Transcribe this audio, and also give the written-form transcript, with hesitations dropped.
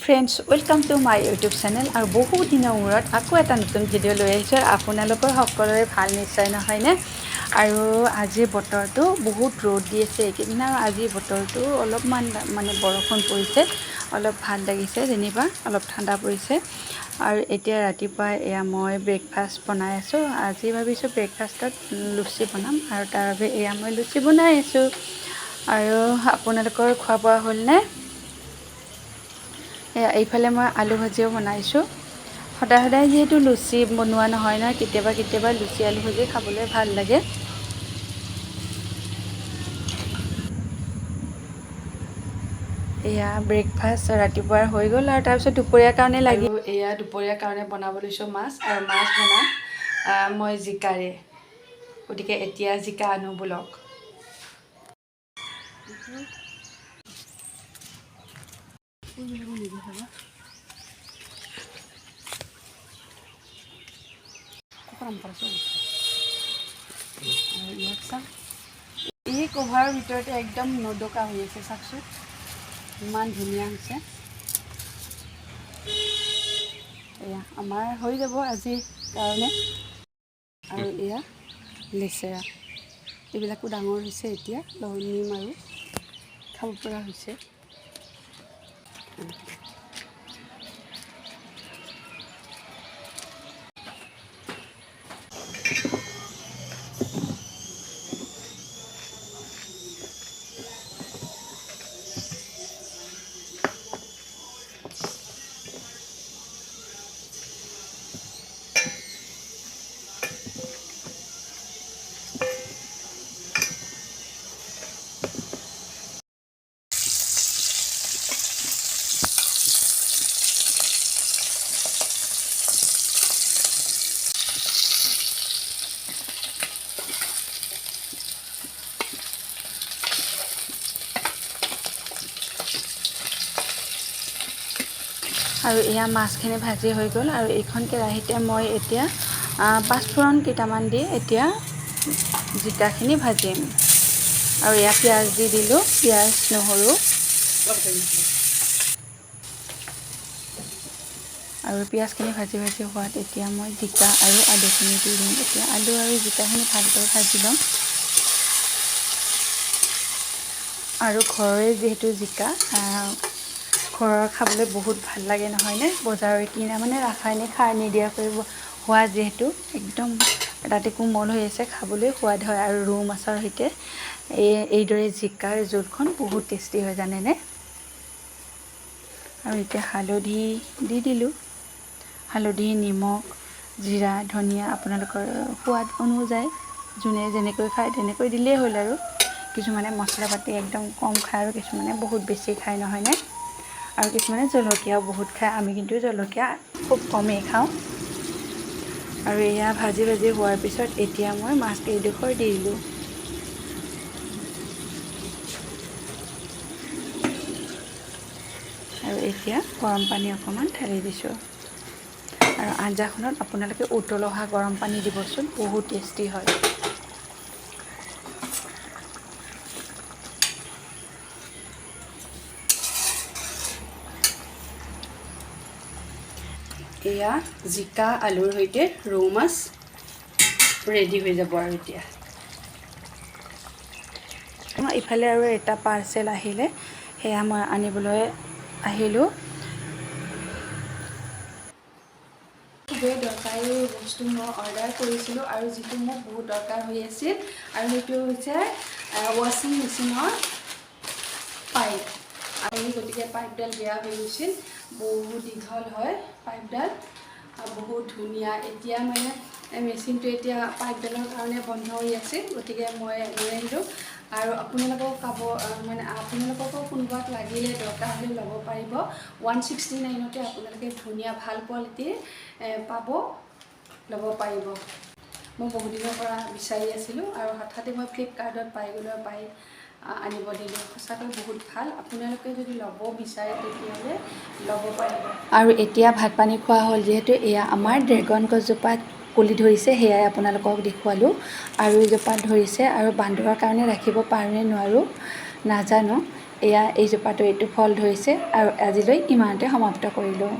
Friends, welcome to my YouTube channel. আৰু বহু দিনৰ মূৰত আকৌ এটা নতুন ভিডিঅ' লৈ আহিছোঁ। আপোনালোকৰ সকলোৰে ভাল নিশ্চয় নহয়নে? আৰু আজিৰ বতৰটো বহুত ৰ'দ দি আছে এইকেইদিন, আৰু আজিৰ বতৰটো অলপমান মানে বৰষুণ পৰিছে, অলপ ভাল লাগিছে, যেনিবা অলপ ঠাণ্ডা পৰিছে। আৰু এতিয়া ৰাতিপুৱা এয়া মই ব্ৰেকফাষ্ট বনাই আছোঁ। আজি ভাবিছোঁ ব্ৰেকফাষ্টত লুচি বনাম, আৰু তাৰ বাবে এয়া মই লুচি বনাই আছোঁ। আৰু আপোনালোকৰ খোৱা বোৱা হ'লনে? এইফালে মই আলু ভাজিও বনাইছোঁ। সদায় সদায় যিহেতু লুচি বনোৱা নহয় নহয়, কেতিয়াবা কেতিয়াবা লুচি আলু ভাজি খাবলৈ ভাল লাগে। এয়া ব্ৰেকফাষ্ট ৰাতিপুৱাৰ হৈ গ'ল, আৰু তাৰপিছত দুপৰীয়াৰ কাৰণে লাগি এয়া দুপৰীয়াৰ কাৰণে বনাব লৈছোঁ মাছ। আৰু মাছ বনাম মই জিকাৰে, গতিকে এতিয়া জিকা আনো ব'লক। এই কভাৰৰ ভিতৰতে একদম নদকা হৈ আছে, চাওকচোন ইমান ধুনীয়া হৈছে। এয়া আমাৰ হৈ যাব আজিৰ কাৰণে। আৰু এয়া লেচেৰা, এইবিলাকো ডাঙৰ হৈছে, এতিয়া নিম আৰু খাব পৰা হৈছে। আৰু এয়া মাছখিনি ভাজি হৈ গ'ল, আৰু এইখন কেৰাহীতে মই এতিয়া পাঁচফোৰণ কেইটামান দি এতিয়া জিকাখিনি ভাজিম। আৰু এয়া পিঁয়াজ দি দিলোঁ, পিঁয়াজ নহৰু। আৰু পিঁয়াজখিনি ভাজি ভাজি হোৱাত এতিয়া মই জিকা আৰু আলুখিনি দি দিম। এতিয়া আলু আৰু জিকাখিনি ভালদৰে ভাজি ল'ম। আৰু ঘৰৰে যিহেতু জিকা, ঘৰৰ খাবলৈ বহুত ভাল লাগে নহয়নে? বজাৰৰ কিনা মানে ৰাসায়নিক সাৰ নিদিয়াকৈ হোৱা যিহেতু একদম তাতে কোমল হৈ আছে, খাবলৈ সোৱাদ হয়। আৰু ৰৌ মাছৰ সৈতে এইদৰে জিকাৰ জোলখন বহুত টেষ্টি হয় জানেনে? আৰু এতিয়া হালধি দি দিলোঁ, হালধি, নিমখ, জিৰা, ধনিয়া আপোনালোকৰ সোৱাদ অনুযায়ী যোনে যেনেকৈ খায় তেনেকৈ দিলেই হ'ল। আৰু কিছুমানে মছলা পাতি একদম কম খায়, আৰু কিছুমানে বহুত বেছি খায় নহয়নে? আৰু কিছুমানে জলকীয়াও বহুত খায়, আমি কিন্তু জলকীয়া খুব কমেই খাওঁ। আৰু এয়া ভাজি ভাজি হোৱাৰ পিছত এতিয়া মই মাছকেইডোখৰ দি দিলোঁ। আৰু এতিয়া গৰম পানী অকণমান ঢালি দিছোঁ। আৰু আঞ্জাখনত আপোনালোকে উতল অহা গৰম পানী দিবচোন, বহুত টেষ্টি হয়। এয়া জিকা আলুৰ সৈতে ৰৌ মাছ ৰেডি হৈ যাব। আৰু এতিয়া ইফালে আৰু এটা পাৰ্চেল আহিলে, সেয়া মই আনিবলৈ আহিলোঁ। খুবেই দৰকাৰী বস্তু মই অৰ্ডাৰ কৰিছিলোঁ, আৰু যিটো মোক বহুত দৰকাৰ হৈ আছিল, আৰু সেইটো হৈছে ৱাশ্বিং মেচিনৰ পাইপ। আৰু গতিকে পাইপডাল বেয়া হৈ গৈছিল, বহুত দীঘল হয় পাইপডাল, বহুত ধুনীয়া। এতিয়া মানে মেচিনটো এতিয়া পাইপডালৰ কাৰণে বন্ধ হৈ আছে, গতিকে মই লৈ আহিলোঁ। আৰু আপোনালোককো কোনোবাক লাগিলে দৰকাৰ হ'লে ল'ব পাৰিব। 169তে আপোনালোকে ধুনীয়া ভাল কোৱালিটিৰ পাব, ল'ব পাৰিব। মই বহুদিনৰ পৰা বিচাৰি আছিলোঁ, আৰু হঠাতে মই ফ্লিপকাৰ্টত পাই গ'লোঁ, আনিব দিলোঁ। সঁচাকৈ বহুত ভাল, আপোনালোকে যদি ল'ব বিচাৰে তেতিয়াহ'লে ল'ব পাৰিব। আৰু এতিয়া ভাত পানী খোৱা হ'ল যিহেতু, এয়া আমাৰ ড্ৰেগন গছজোপাত কলি ধৰিছে, সেয়াই আপোনালোকক দেখুৱালোঁ। আৰু এজোপাত ধৰিছে, আৰু বান্দৰৰ কাৰণে ৰাখিব পাৰোঁ নে নোৱাৰোঁ নাজানো। এয়া এইজোপাটো এইটো ফল ধৰিছে আৰু আজিলৈ ইমানতে সমাপ্ত কৰিলোঁ।